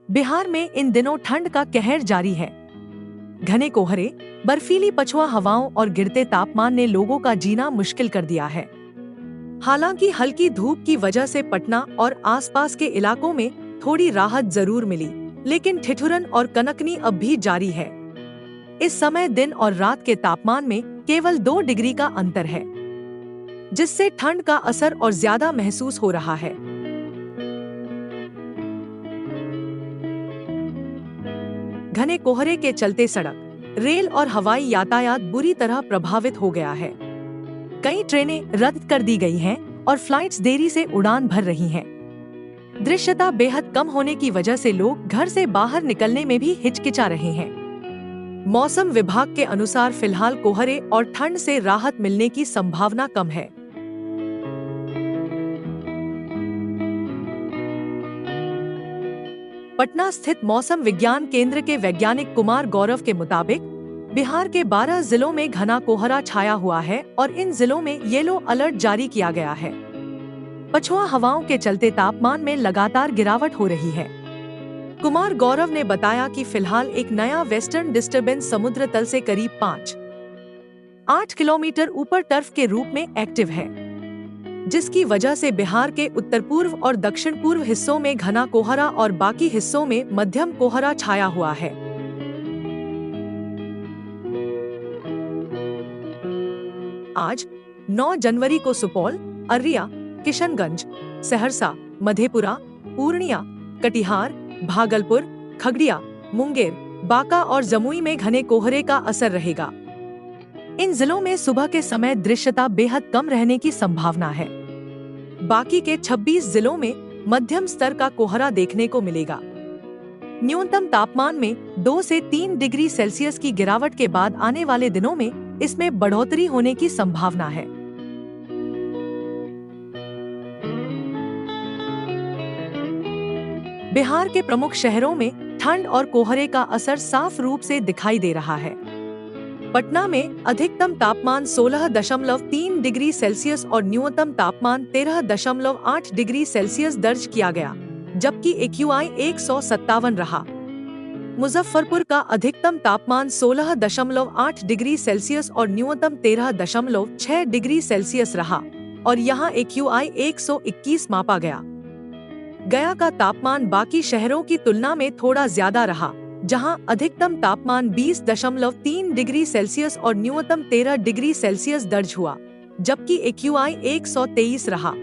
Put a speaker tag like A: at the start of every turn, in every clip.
A: बिहार में इन दिनों ठंड का कहर जारी है। घने कोहरे, बर्फीली पछुआ हवाओं और गिरते तापमान ने लोगों का जीना मुश्किल कर दिया है। हालांकि हल्की धूप की वजह से पटना और आसपास के इलाकों में थोड़ी राहत जरूर मिली, लेकिन ठिठुरन और कनकनी अब भी जारी है। इस समय दिन और रात के तापमान में केवल 2 डिग्री का अंतर है, जिससे ठंड का असर और ज्यादा महसूस हो रहा है। घने कोहरे के चलते सड़क, रेल और हवाई यातायात बुरी तरह प्रभावित हो गया है। कई ट्रेनें रद्द कर दी गई हैं और फ्लाइट्स देरी से उड़ान भर रही हैं। दृश्यता बेहद कम होने की वजह से लोग घर से बाहर निकलने में भी हिचकिचा रहे हैं। मौसम विभाग के अनुसार फिलहाल कोहरे और ठंड से राहत मिलने की संभावना कम है। पटना स्थित मौसम विज्ञान केंद्र के वैज्ञानिक कुमार गौरव के मुताबिक बिहार के 12 जिलों में घना कोहरा छाया हुआ है और इन जिलों में येलो अलर्ट जारी किया गया है। पछुआ हवाओं के चलते तापमान में लगातार गिरावट हो रही है। कुमार गौरव ने बताया कि फिलहाल एक नया वेस्टर्न डिस्टर्बेंस समुद्र तल से करीब 5-8 किलोमीटर ऊपर टर्फ के रूप में एक्टिव है, जिसकी वजह से बिहार के उत्तर पूर्व और दक्षिण पूर्व हिस्सों में घना कोहरा और बाकी हिस्सों में मध्यम कोहरा छाया हुआ है। आज 9 जनवरी को सुपौल, अररिया, किशनगंज, सहरसा, मधेपुरा, पूर्णिया, कटिहार, भागलपुर, खगड़िया, मुंगेर, बांका और जमुई में घने कोहरे का असर रहेगा। इन जिलों में सुबह के समय दृश्यता बेहद कम रहने की संभावना है। बाकी के 26 जिलों में मध्यम स्तर का कोहरा देखने को मिलेगा। न्यूनतम तापमान में 2 से 3 डिग्री सेल्सियस की गिरावट के बाद आने वाले दिनों में इसमें बढ़ोतरी होने की संभावना है। बिहार के प्रमुख शहरों में ठंड और कोहरे का असर साफ रूप से दिखाई दे रहा है। पटना में अधिकतम तापमान 16.3 डिग्री सेल्सियस और न्यूनतम तापमान 13.8 डिग्री सेल्सियस दर्ज किया गया, जबकि AQI 157 रहा। मुजफ्फरपुर का अधिकतम तापमान 16.8 डिग्री सेल्सियस और न्यूनतम 13.6 डिग्री सेल्सियस रहा और यहाँ AQI 121 मापा गया। गया का तापमान बाकी शहरों की तुलना में थोड़ा ज्यादा रहा, जहां अधिकतम तापमान 20.3 डिग्री सेल्सियस और न्यूनतम 13 डिग्री सेल्सियस दर्ज हुआ, जबकि AQI 123 रहा।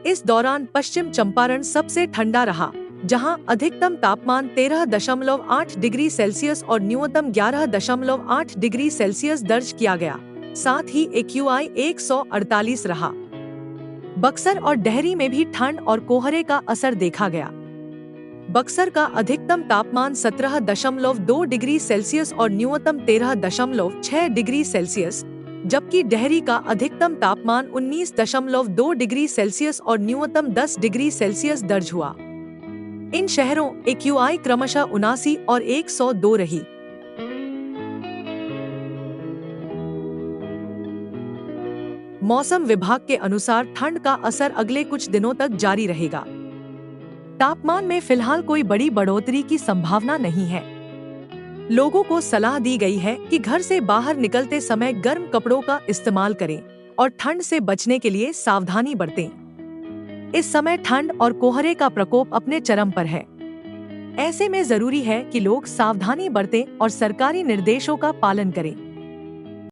A: इस दौरान पश्चिम चंपारण सबसे ठंडा रहा, जहां अधिकतम तापमान 13.8 डिग्री सेल्सियस और न्यूनतम 11.8 डिग्री सेल्सियस दर्ज किया गया। साथ ही AQI 148 रहा। बक्सर और डेहरी में भी ठंड और कोहरे का असर देखा गया। बक्सर का अधिकतम तापमान 17.2 डिग्री सेल्सियस और न्यूनतम 13.6 डिग्री सेल्सियस, जबकि डेहरी का अधिकतम तापमान 19.2 डिग्री सेल्सियस और न्यूनतम 10 डिग्री सेल्सियस दर्ज हुआ। इन शहरों AQI क्रमशः 79 और 102 रही। मौसम विभाग के अनुसार ठंड का असर अगले कुछ दिनों तक जारी रहेगा। तापमान में फिलहाल कोई बड़ी बढ़ोतरी की संभावना नहीं है। लोगों को सलाह दी गई है कि घर से बाहर निकलते समय गर्म कपड़ों का इस्तेमाल करें और ठंड से बचने के लिए सावधानी बरतें। इस समय ठंड और कोहरे का प्रकोप अपने चरम पर है। ऐसे में जरूरी है कि लोग सावधानी बरतें और सरकारी निर्देशों का पालन करें।